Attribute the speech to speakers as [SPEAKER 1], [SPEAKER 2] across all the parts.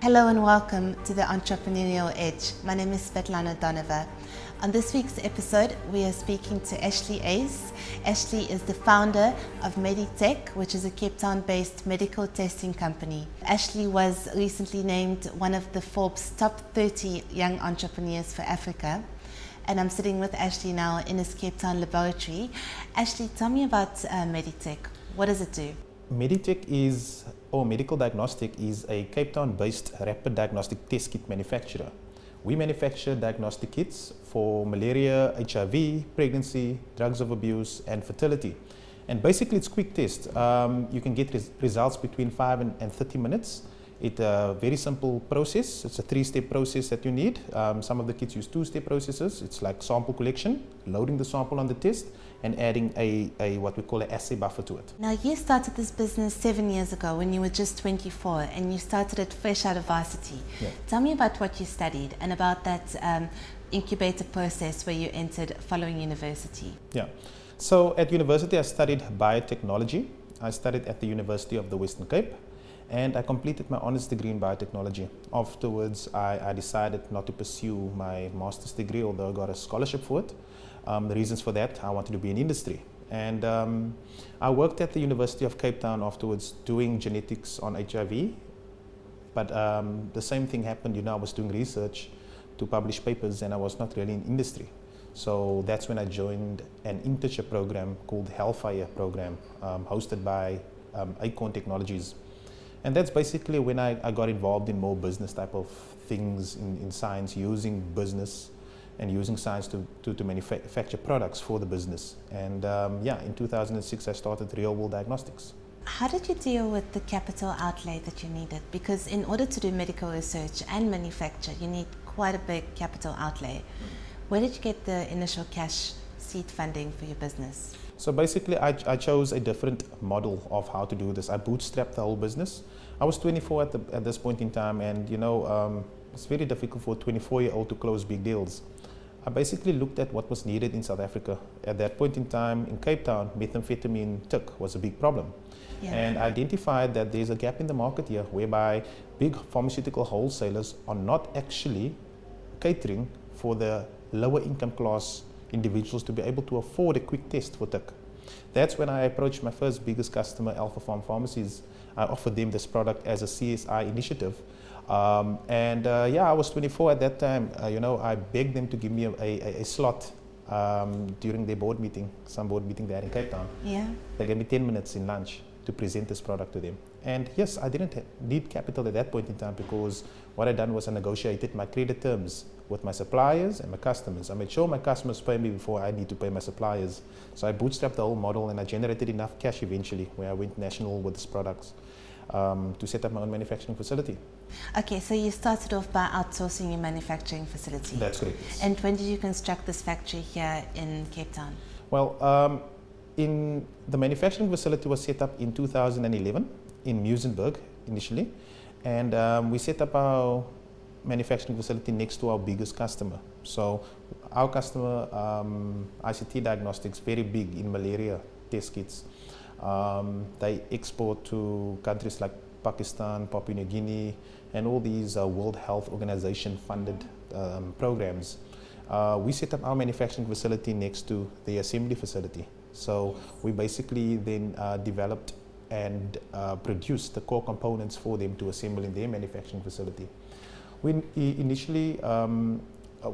[SPEAKER 1] Hello and welcome to the Entrepreneurial Edge. My name is Svetlana Donova. On this week's episode, we are speaking to Ashley Ace. Ashley is the founder of Diagnostech, which is a Cape Town-based medical testing company. Ashley was recently named one of the Forbes top 30 young entrepreneurs for Africa. And I'm sitting with Ashley now in his Cape Town laboratory. Ashley, tell me about Diagnostech. What does it do?
[SPEAKER 2] Medical Diagnostic is a Cape Town-based rapid diagnostic test kit manufacturer. We manufacture diagnostic kits for malaria, HIV, pregnancy, drugs of abuse, and fertility. And basically, it's quick tests. You can get results between 5 and 30 minutes. It's a very simple process. It's a 3-step process that you need. Some of the kits use 2-step processes. It's like sample collection, loading the sample on the test, and adding a what we call an assay buffer to it.
[SPEAKER 1] Now, you started this business 7 years ago when you were just 24, and you started it fresh out of varsity.
[SPEAKER 2] Yeah.
[SPEAKER 1] Tell me about what you studied and about that incubator process where you entered following university.
[SPEAKER 2] Yeah. So at university, I studied biotechnology. I studied at the University of the Western Cape, and I completed my honors degree in biotechnology. Afterwards, I decided not to pursue my master's degree, although I got a scholarship for it. The reasons for that, I wanted to be in industry. And I worked at the University of Cape Town afterwards doing genetics on HIV. But the same thing happened, I was doing research to publish papers and I was not really in industry. So that's when I joined an internship program called Hellfire program, hosted by Acorn Technologies. And that's basically when I got involved in more business type of things in science, using business and using science to manufacture products for the business. And in 2006, I started Real World Diagnostics.
[SPEAKER 1] How did you deal with the capital outlay that you needed? Because in order to do medical research and manufacture, you need quite a big capital outlay. Where did you get the initial cash seed funding for your business?
[SPEAKER 2] So basically, I chose a different model of how to do this. I bootstrapped the whole business. I was 24 at this point in time, and it's very difficult for a 24-year-old to close big deals. I basically looked at what was needed in South Africa. At that point in time, in Cape Town, methamphetamine TIC was a big problem. Yeah. And I identified that there's a gap in the market here whereby big pharmaceutical wholesalers are not actually catering for the lower income class individuals to be able to afford a quick test for TIC. That's when I approached my first biggest customer, Alpha Farm Pharmacies. I offered them this product as a CSI initiative. I was 24 at that time. I begged them to give me a slot during their board meeting, some board meeting there in Cape Town.
[SPEAKER 1] Yeah.
[SPEAKER 2] They gave me 10 minutes in lunch to present this product to them. And yes, I didn't need capital at that point in time because what I done was I negotiated my credit terms with my suppliers and my customers. I made sure my customers pay me before I need to pay my suppliers. So I bootstrapped the whole model and I generated enough cash eventually where I went national with these products to set up my own manufacturing facility.
[SPEAKER 1] Okay, so you started off by outsourcing your manufacturing facility.
[SPEAKER 2] That's correct. Yes.
[SPEAKER 1] And when did you construct this factory here in Cape Town?
[SPEAKER 2] Well, in the manufacturing facility was set up in 2011 in Muizenberg initially, and we set up our manufacturing facility next to our biggest customer. So our customer, ICT Diagnostics, very big in malaria test kits. They export to countries like Pakistan, Papua New Guinea, and all these World Health Organization funded programs. We set up our manufacturing facility next to the assembly facility. So we basically then developed and produced the core components for them to assemble in their manufacturing facility. We initially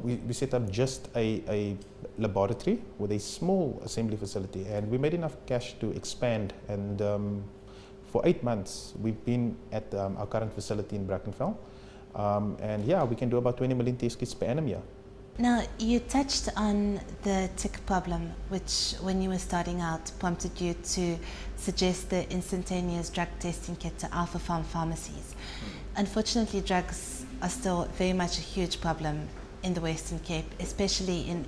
[SPEAKER 2] we set up just a laboratory with a small assembly facility, and we made enough cash to expand. And for 8 months, we've been at our current facility in Brackenfell. We can do about 20 million test kits per annum here.
[SPEAKER 1] Now, you touched on the TIC problem, which when you were starting out prompted you to suggest the instantaneous drug testing kit to Alpha Farm Pharmacies. Unfortunately, drugs are still very much a huge problem in the Western Cape, especially in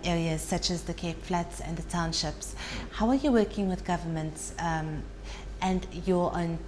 [SPEAKER 1] areas such as the Cape Flats and the townships. How are you working with governments and your own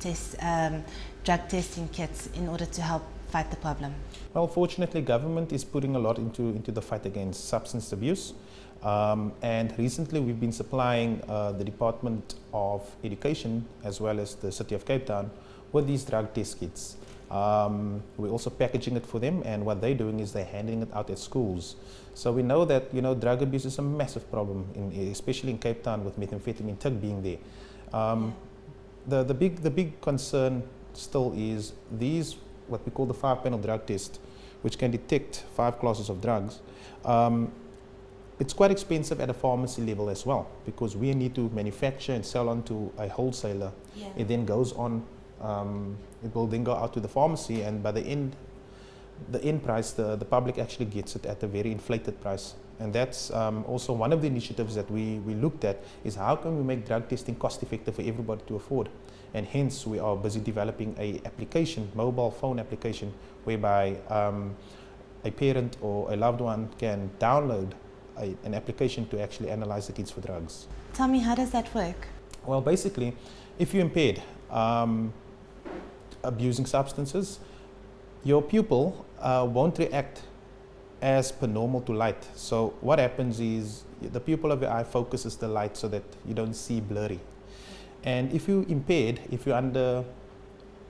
[SPEAKER 1] drug testing kits in order to help fight the problem?
[SPEAKER 2] Well, fortunately, government is putting a lot into the fight against substance abuse. And recently we've been supplying the Department of Education as well as the City of Cape Town with these drug test kits. We're also packaging it for them, and what they're doing is they're handing it out at schools. So we know that drug abuse is a massive problem, especially in Cape Town with methamphetamine tug being there. The big concern still is these what we call the 5-panel drug test, which can detect 5 classes of drugs. It's quite expensive at a pharmacy level as well, because we need to manufacture and sell on to a wholesaler.
[SPEAKER 1] Yeah.
[SPEAKER 2] It then goes on, it will then go out to the pharmacy, and by the end price, the public actually gets it at a very inflated price. And that's also one of the initiatives that we looked at, is how can we make drug testing cost effective for everybody to afford. And hence we are busy developing a application, mobile phone application, whereby a parent or a loved one can download an application to actually analyze the kids for drugs.
[SPEAKER 1] Tell me, how does that work?
[SPEAKER 2] Well, basically, if you're impaired abusing substances, your pupil won't react as per normal to light. So what happens is the pupil of your eye focuses the light so that you don't see blurry. And if you're impaired, if you're under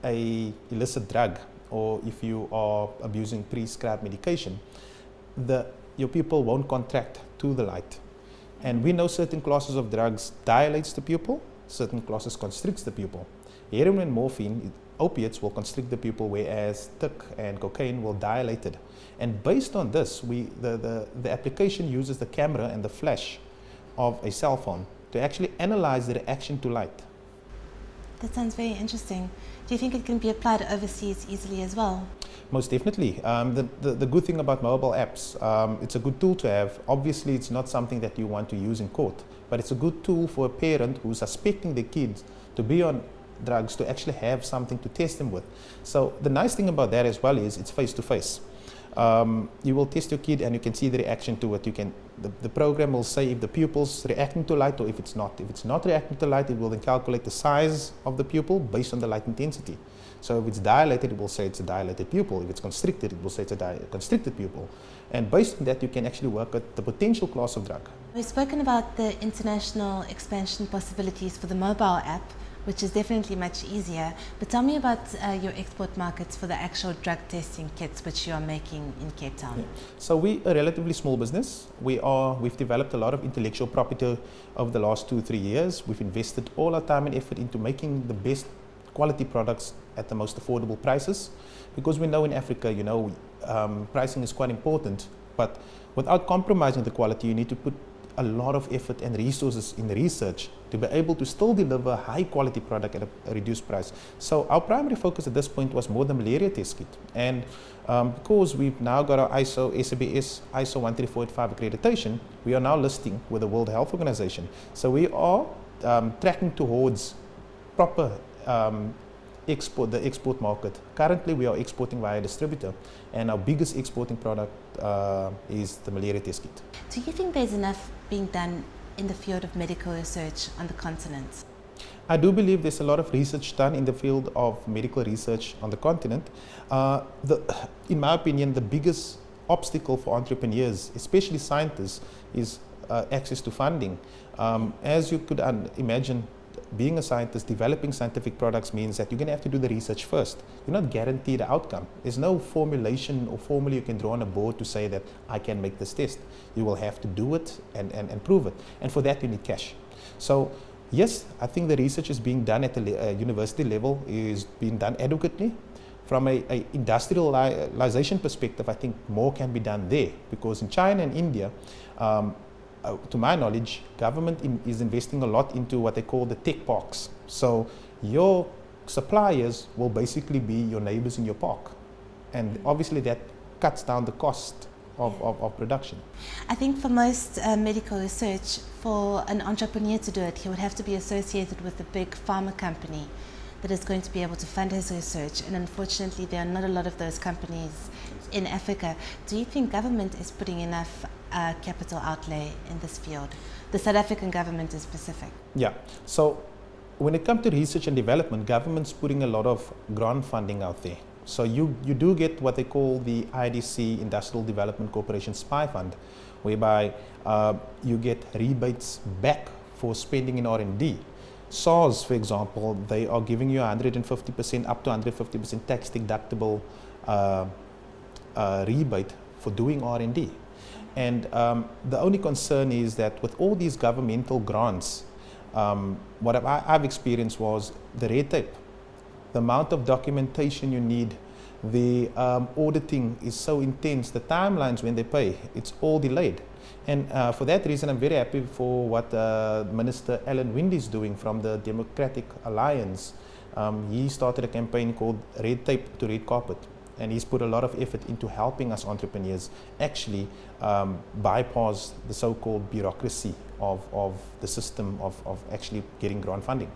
[SPEAKER 2] a illicit drug, or if you are abusing prescribed medication, your pupil won't contract to the light. And we know certain classes of drugs dilates the pupil, certain classes constricts the pupil. Heroin and morphine, opiates, will constrict the pupil, whereas tic and cocaine will dilate it. And based on this, the application uses the camera and the flash of a cell phone to actually analyze the reaction to light.
[SPEAKER 1] That sounds very interesting. Do you think it can be applied overseas easily as well?
[SPEAKER 2] Most definitely. The good thing about mobile apps, it's a good tool to have. Obviously, it's not something that you want to use in court, but it's a good tool for a parent who's suspecting their kids to be on drugs to actually have something to test them with. So the nice thing about that as well is it's face-to-face. You will test your kid and you can see the reaction to it. The program will say if the pupil's reacting to light or if it's not. If it's not reacting to light, it will then calculate the size of the pupil based on the light intensity. So if it's dilated, it will say it's a dilated pupil. If it's constricted, it will say it's a constricted pupil. And based on that, you can actually work at the potential class of drug.
[SPEAKER 1] We've spoken about the international expansion possibilities for the mobile app, which is definitely much easier. But tell me about your export markets for the actual drug testing kits which you are making in Cape Town.
[SPEAKER 2] Yeah. So we're a relatively small business. We've developed a lot of intellectual property over the last 2-3 years. We've invested all our time and effort into making the best quality products at the most affordable prices, because we know in Africa, pricing is quite important, but without compromising the quality, you need to put a lot of effort and resources in research to be able to still deliver a high quality product at a reduced price. So our primary focus at this point was more the malaria test kit. And because we've now got our ISO, SBS, ISO 13485 accreditation, we are now listing with the World Health Organization. So we are tracking towards proper the export market. Currently we are exporting via a distributor, and our biggest exporting product is the malaria test kit.
[SPEAKER 1] Do you think there's enough being done in the field of medical research on the continent?
[SPEAKER 2] I do believe there's a lot of research done in the field of medical research on the continent. In my opinion, the biggest obstacle for entrepreneurs, especially scientists, is access to funding. As you could imagine, being a scientist, developing scientific products means that you're going to have to do the research first. You're not guaranteed the outcome. There's no formulation or formula you can draw on a board to say that I can make this test. You will have to do it and prove it. And for that, you need cash. So yes, I think the research is being done at the university level, is being done adequately. From a industrialization perspective, I think more can be done there, because in China and India, to my knowledge, government is investing a lot into what they call the tech parks. So your suppliers will basically be your neighbors in your park. And obviously that cuts down the cost of production.
[SPEAKER 1] I think for most medical research, for an entrepreneur to do it, he would have to be associated with a big pharma company that is going to be able to fund his research. And unfortunately, there are not a lot of those companies in Africa. Do you think government is putting enough capital outlay in this field? The South African government is specific. Yeah.
[SPEAKER 2] So when it comes to research and development, government's putting a lot of grant funding out there. So you do get what they call the IDC, Industrial Development Corporation SPY Fund, whereby you get rebates back for spending in R&D. SARS, for example, they are giving you 150% up to 150% tax deductible rebate for doing R&D. And the only concern is that with all these governmental grants, what I've experienced was the red tape. The amount of documentation you need, the auditing is so intense, the timelines when they pay, it's all delayed. And for that reason, I'm very happy for what Minister Alan Winde is doing from the Democratic Alliance. He started a campaign called Red Tape to Red Carpet. And he's put a lot of effort into helping us entrepreneurs actually bypass the so-called bureaucracy of the system of actually getting grant funding.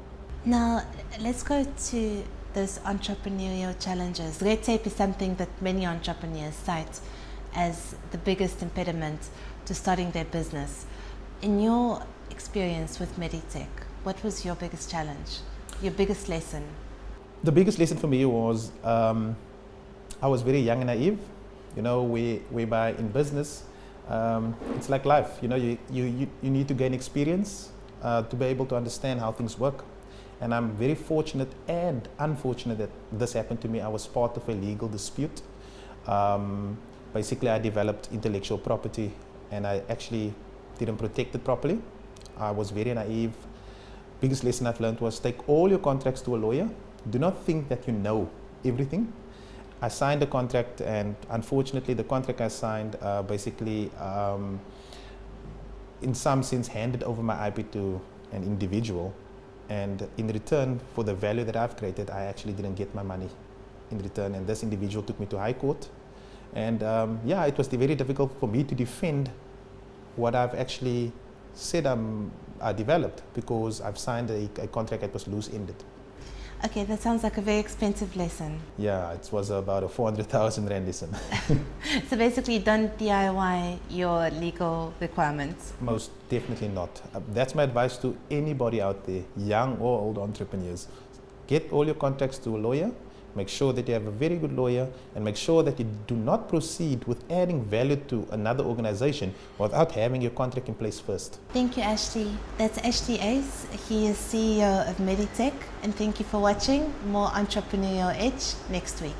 [SPEAKER 1] Now, let's go to those entrepreneurial challenges. Red tape is something that many entrepreneurs cite as the biggest impediment to starting their business. In your experience with Meditech, what was your biggest challenge, your biggest lesson?
[SPEAKER 2] The biggest lesson for me was I was very young and naive. You know, whereby in business, it's like life. You know, you need to gain experience to be able to understand how things work. And I'm very fortunate and unfortunate that this happened to me. I was part of a legal dispute. Basically, I developed intellectual property and I actually didn't protect it properly. I was very naive. Biggest lesson I've learned was take all your contracts to a lawyer. Do not think that you know everything. I signed a contract, and unfortunately the contract I signed basically in some sense handed over my IP to an individual, and in return for the value that I've created, I actually didn't get my money in return, and this individual took me to high court. And yeah, it was very difficult for me to defend what I've actually said I developed, because I've signed a contract that was loose-ended.
[SPEAKER 1] Okay, that sounds like a very expensive lesson.
[SPEAKER 2] Yeah, it was about a 400,000 rand lesson.
[SPEAKER 1] So basically, don't DIY your legal requirements.
[SPEAKER 2] Most definitely not. That's my advice to anybody out there, young or old entrepreneurs. Get all your contracts to a lawyer. Make sure that you have a very good lawyer, and make sure that you do not proceed with adding value to another organization without having your contract in place first.
[SPEAKER 1] Thank you, Ashley. That's Ashley Ace. He is CEO of Meditech, and thank you for watching. More Entrepreneurial Edge next week.